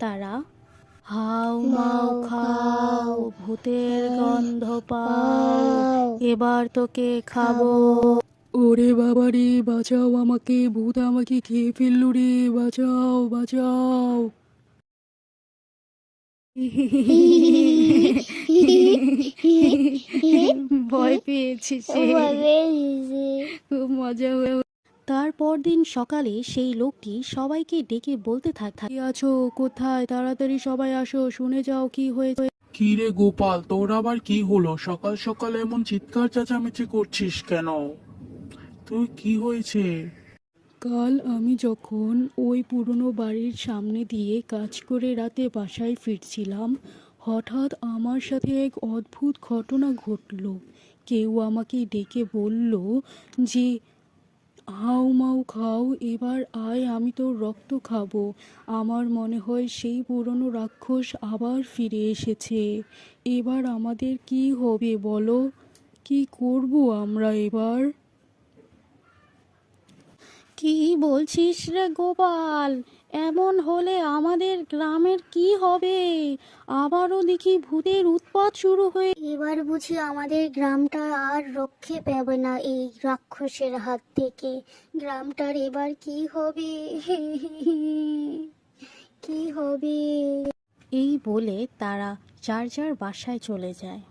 তারা হাউ মাউ খাও, ভূতের গন্ধ পাও, এবার তোকে খাবো। ওরে বাবা রে, বাঁচাও আমাকে, ভূত আমাকে খেয়ে ফেললো রে, বাঁচাও বাঁচাও। ভয় পেয়েছি সে, খুব মজা হয়ে। তারপর দিন সকালে সেই লোকটি সবাইকে ডেকে বলতে থাকে, কে আছো কোথায়, তাড়াতাড়ি সবাই আসো, শুনে যাও কি হয়েছে। কি রে গোপাল, তোর আবার কি হলো? সকাল সকাল এমন চিৎকার চেঁচামেচি করছিস কেন? তুই কি হয়েছে? কাল আমি যখন ওই পুরনো বাড়ির সামনে দিয়ে কাজ করে রাতে বাসায় ফিরছিলাম, হঠাৎ আমার সাথে এক অদ্ভুত ঘটনা ঘটল। কেউ আমাকে ডেকে বলল যে হাউ মাউ খাও, এবার আয়, আমি তোর রক্ত খাবো। আমার মনে হয় সেই পুরনো রাক্ষস আবার ফিরে এসেছে। এবার আমাদের কি হবে বলো? কি করব আমরা এবার? কি বলছিস রে গোপাল? এমন হলে আমাদের গ্রামের কি হবে? আবারও দেখি ভূতের উৎপাত শুরু হয়ে। এবার বুঝি আমাদের গ্রামটা আর রক্ষে পাবে না এই রাক্ষসের হাত থেকে। গ্রামটার এবার কি হবে? কি হবে? এই বলে তারা যার যার বাসায় চলে যায়।